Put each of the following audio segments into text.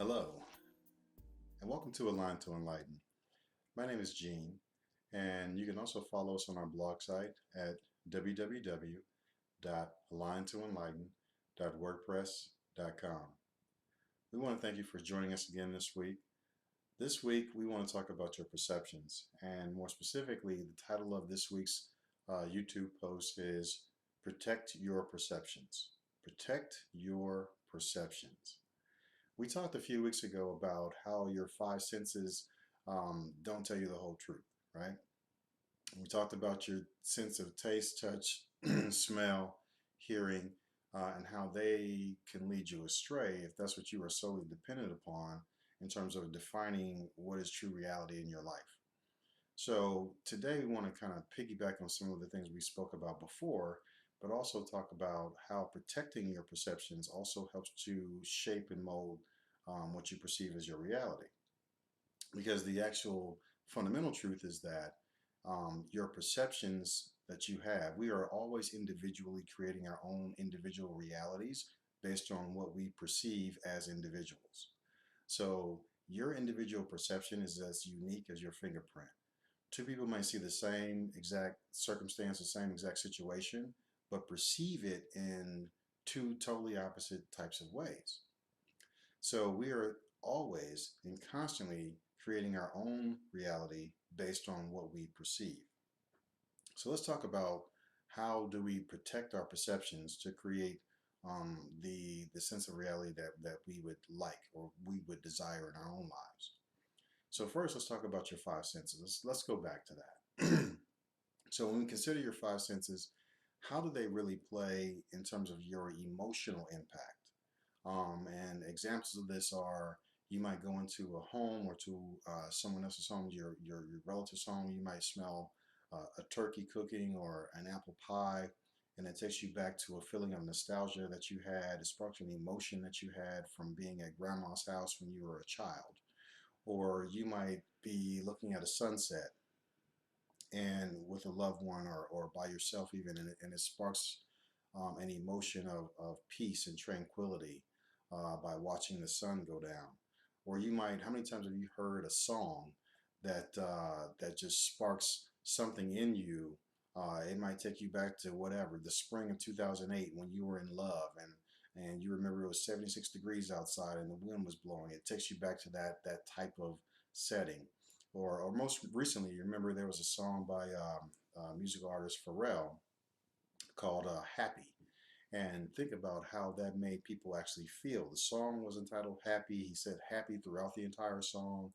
Hello, and welcome to Align to Enlighten. My name is Gene, and you can also follow us on our blog site at www.aligntoenlighten.wordpress.com. We want to thank you for joining us again this week. This week, we want to talk about your perceptions, and more specifically, the title of this week's YouTube post is Protect Your Perceptions. Protect Your Perceptions. We talked a few weeks ago about how your five senses don't tell you the whole truth, right? We talked about your sense of taste, touch, smell, hearing, and how they can lead you astray if that's what you are solely dependent upon in terms of defining what is true reality in your life. So today we want to kind of piggyback on some of the things we spoke about before, but also talk about how protecting your perceptions also helps to shape and mold what you perceive as your reality. Because the actual fundamental truth is that your perceptions that you have, we are always individually creating our own individual realities based on what we perceive as individuals. So your individual perception is as unique as your fingerprint. Two people may see the same exact circumstance, the same exact situation, but perceive it in two totally opposite types of ways. So we are always and constantly creating our own reality based on what we perceive. So let's talk about how do we protect our perceptions to create the sense of reality that we would like or we would desire in our own lives. So first, let's talk about your five senses. Let's go back to that. So when we consider your five senses, how do they really play in terms of your emotional impact? And examples of this are you might go into a home or to someone else's home, your relative's home. You might smell a turkey cooking or an apple pie, and it takes you back to a feeling of nostalgia that you had. It sparks an emotion that you had from being at grandma's house when you were a child. Or you might be looking at a sunset and with a loved one or by yourself even, and it sparks an emotion of peace and tranquility by watching the sun go down. Or you might, how many times have you heard a song that just sparks something in you? It might take you back to whatever, the spring of 2008 when you were in love and you remember it was 76 degrees outside and the wind was blowing. It takes you back to that type of setting. Or most recently, you remember there was a song by musical artist Pharrell called Happy. And think about how that made people actually feel. The song was entitled Happy. He said happy throughout the entire song.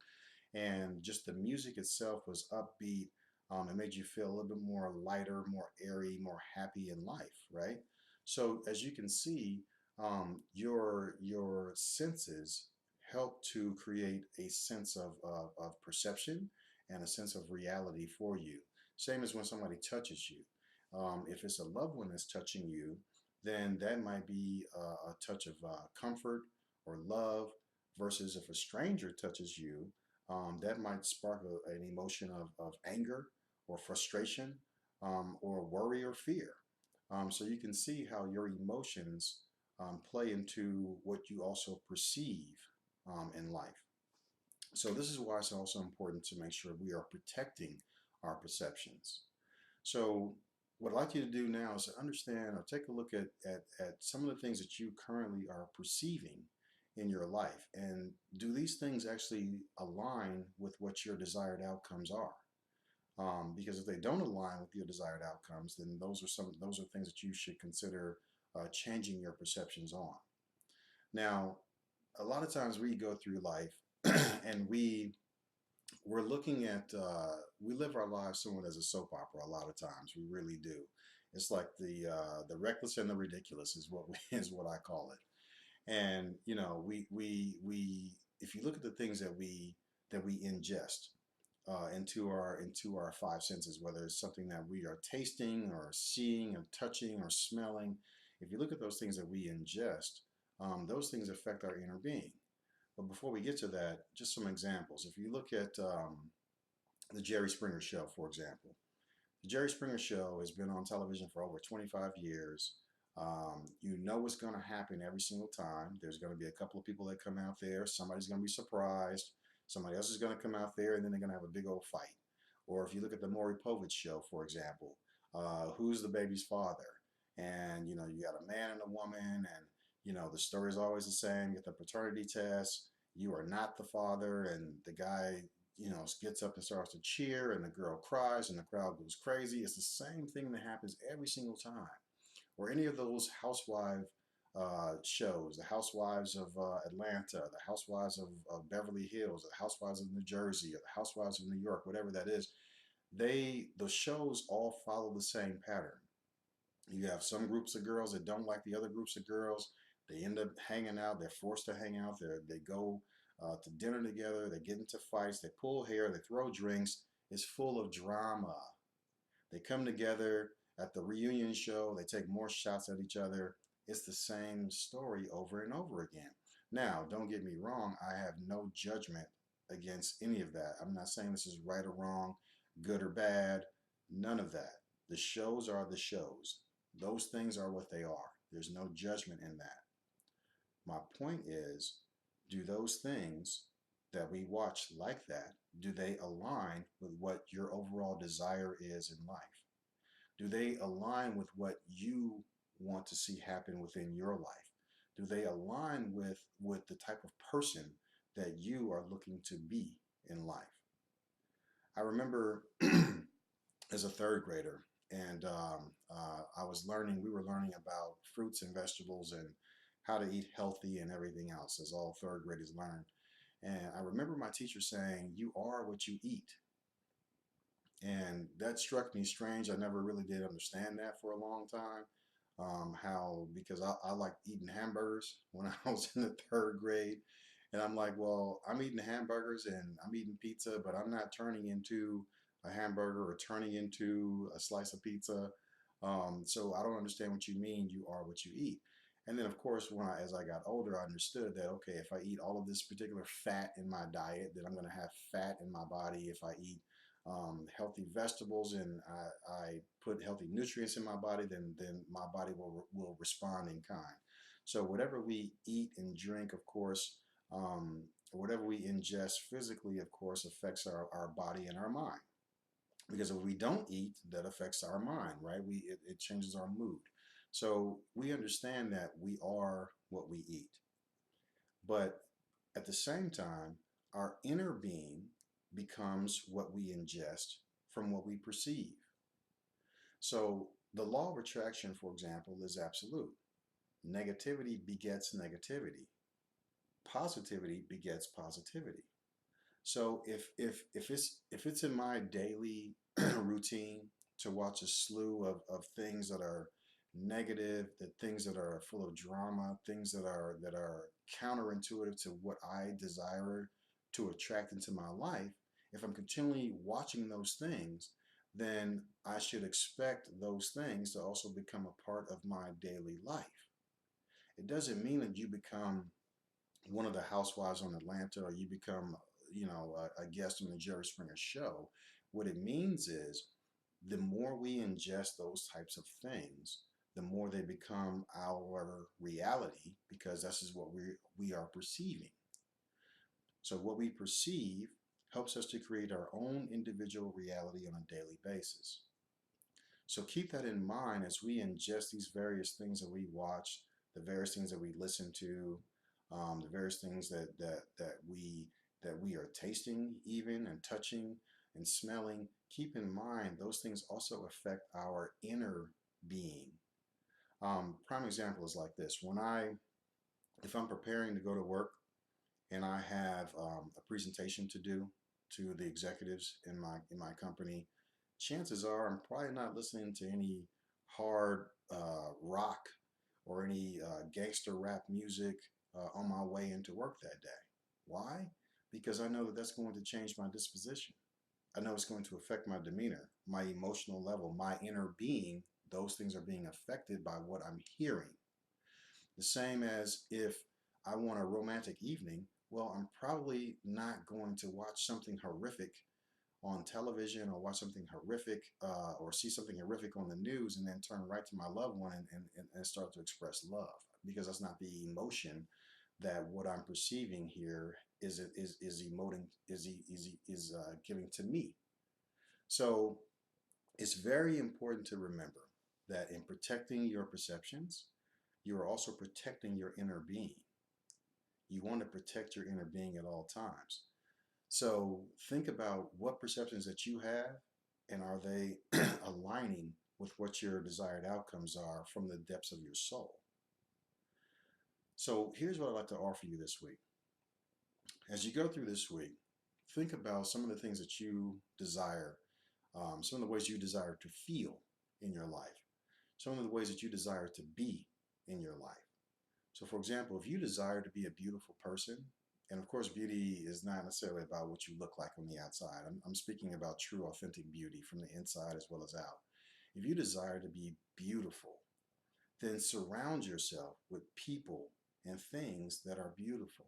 And just the music itself was upbeat. It made you feel a little bit more lighter, more airy, more happy in life, right? So as you can see, your senses help to create a sense of perception and a sense of reality for you. Same as when somebody touches you. If it's a loved one that's touching you, then that might be a touch of comfort or love, versus if a stranger touches you, that might spark an emotion of anger or frustration or worry or fear. So you can see how your emotions play into what you also perceive in life. So this is why it's also important to make sure we are protecting our perceptions. So what I'd like you to do now is to understand or take a look at some of the things that you currently are perceiving in your life. And do these things actually align with what your desired outcomes are? Because if they don't align with your desired outcomes, then those are things that you should consider changing your perceptions on. Now, a lot of times we go through life and we're looking at we live our lives somewhat as a soap opera. A lot of times we really do. It's like the reckless and the ridiculous is is what I call it. And you know, we if you look at the things that we ingest into our five senses, whether it's something that we are tasting or seeing or touching or smelling, if you look at those things that we ingest, those things affect our inner being. But before we get to that, just some examples. If you look at the Jerry Springer Show, for example, the Jerry Springer Show has been on television for over 25 years. You know what's going to happen every single time. There's going to be a couple of people that come out there. Somebody's going to be surprised. Somebody else is going to come out there, and then they're going to have a big old fight. Or if you look at the Maury Povich show, for example, who's the baby's father? And you got a man and a woman, and the story is always the same. You get the paternity test. You are not the father, and the guy, gets up and starts to cheer, and the girl cries, and the crowd goes crazy. It's the same thing that happens every single time. Or any of those housewife shows, the Housewives of Atlanta, the Housewives of Beverly Hills, the Housewives of New Jersey, or the Housewives of New York, whatever that is, the shows all follow the same pattern. You have some groups of girls that don't like the other groups of girls. They end up hanging out. They're forced to hang out. They go to dinner together. They get into fights. They pull hair. They throw drinks. It's full of drama. They come together at the reunion show. They take more shots at each other. It's the same story over and over again. Now, don't get me wrong. I have no judgment against any of that. I'm not saying this is right or wrong, good or bad. None of that. The shows are the shows. Those things are what they are. There's no judgment in that. My point is, do those things that we watch like that, do they align with what your overall desire is in life? Do they align with what you want to see happen within your life? Do they align with the type of person that you are looking to be in life? I remember as a third grader, and we were learning about fruits and vegetables and how to eat healthy and everything else, as all third graders learn. And I remember my teacher saying, "You are what you eat." And that struck me strange. I never really did understand that for a long time. Because I liked eating hamburgers when I was in the third grade. And I'm like, well, I'm eating hamburgers and I'm eating pizza, but I'm not turning into a hamburger or turning into a slice of pizza. So I don't understand what you mean you are what you eat. And then, of course, as I got older, I understood that, okay, if I eat all of this particular fat in my diet, then I'm going to have fat in my body. If I eat healthy vegetables and I put healthy nutrients in my body, then my body will respond in kind. So whatever we eat and drink, of course, whatever we ingest physically, of course, affects our body and our mind. Because if we don't eat, that affects our mind, right? It changes our mood. So we understand that we are what we eat. But at the same time, our inner being becomes what we ingest from what we perceive. So the law of attraction, for example, is absolute. Negativity begets negativity. Positivity begets positivity. So if it's in my daily routine to watch a slew of things that are negative, that things that are full of drama, things that are counterintuitive to what I desire to attract into my life, if I'm continually watching those things, then I should expect those things to also become a part of my daily life. It doesn't mean that you become one of the housewives on Atlanta or you become, a guest on the Jerry Springer show. What it means is the more we ingest those types of things, the more they become our reality because this is what we are perceiving. So what we perceive helps us to create our own individual reality on a daily basis. So keep that in mind as we ingest these various things that we watch, the various things that we listen to, the various things that we are tasting, even and touching and smelling. Keep in mind those things also affect our inner being. Prime example is like this: if I'm preparing to go to work and I have a presentation to do to the executives in my company, chances are I'm probably not listening to any hard rock or any gangster rap music on my way into work that day. Why? Because I know that that's going to change my disposition. I know it's going to affect my demeanor, my emotional level, my inner being. Those things are being affected by what I'm hearing. The same as if I want a romantic evening, well, I'm probably not going to watch something horrific on television or watch something horrific or see something horrific on the news and then turn right to my loved one and start to express love, because that's not the emotion that what I'm perceiving here is emoting is giving to me. So it's very important to remember that in protecting your perceptions, you are also protecting your inner being. You want to protect your inner being at all times. So think about what perceptions that you have, and are they aligning with what your desired outcomes are from the depths of your soul? So here's what I'd like to offer you this week. As you go through this week, think about some of the things that you desire, some of the ways you desire to feel in your life, some of the ways that you desire to be in your life. So, for example, if you desire to be a beautiful person, and of course, beauty is not necessarily about what you look like on the outside. I'm speaking about true, authentic beauty from the inside as well as out. If you desire to be beautiful, then surround yourself with people and things that are beautiful.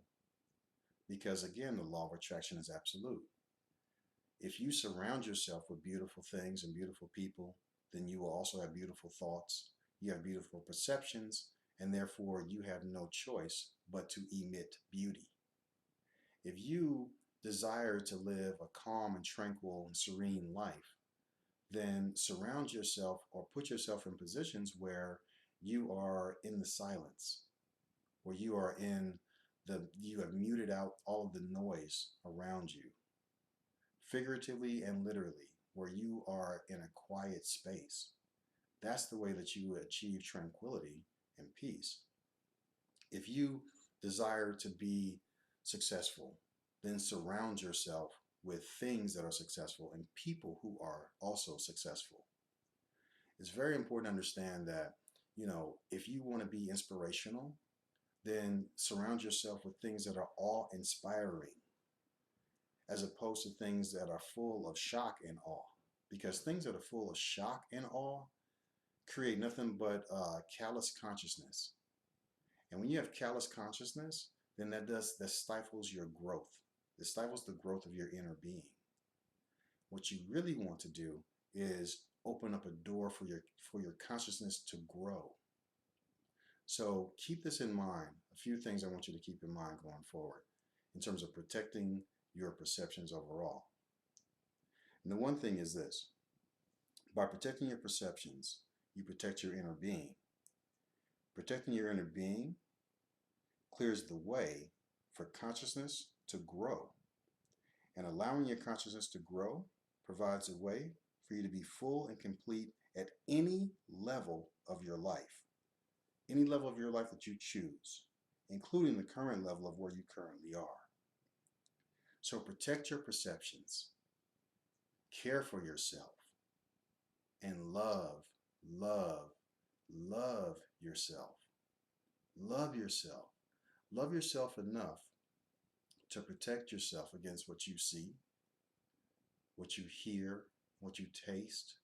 Because again, the law of attraction is absolute. If you surround yourself with beautiful things and beautiful people, then you will also have beautiful thoughts, you have beautiful perceptions, and therefore you have no choice but to emit beauty. If you desire to live a calm and tranquil and serene life, then surround yourself or put yourself in positions where you are in the silence, where you have muted out all of the noise around you, figuratively and literally, where you are in a quiet space. That's the way that you achieve tranquility and peace. If you desire to be successful, then surround yourself with things that are successful and people who are also successful. It's very important to understand that, if you want to be inspirational, then surround yourself with things that are awe inspiring, as opposed to things that are full of shock and awe. Because things that are full of shock and awe create nothing but callous consciousness. And when you have callous consciousness, then that stifles your growth. It stifles the growth of your inner being. What you really want to do is open up a door for your consciousness to grow. So keep this in mind. A few things I want you to keep in mind going forward in terms of protecting your perceptions overall. And the one thing is this: by protecting your perceptions, you protect your inner being. Protecting your inner being clears the way for consciousness to grow. And allowing your consciousness to grow provides a way for you to be full and complete at any level of your life. Any level of your life that you choose, including the current level of where you currently are. So protect your perceptions, care for yourself, and love, love, love yourself. Love yourself. Love yourself enough to protect yourself against what you see, what you hear, what you taste,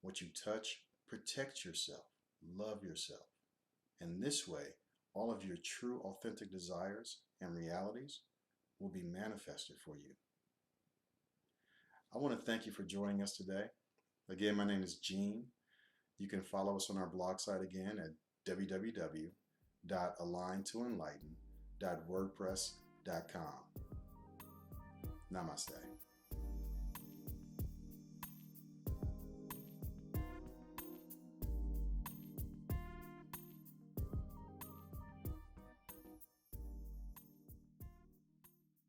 what you touch. Protect yourself. Love yourself. And this way, all of your true, authentic desires and realities will be manifested for you. I want to thank you for joining us today. Again, my name is Gene. You can follow us on our blog site again at www.aligntoenlighten.wordpress.com. Namaste.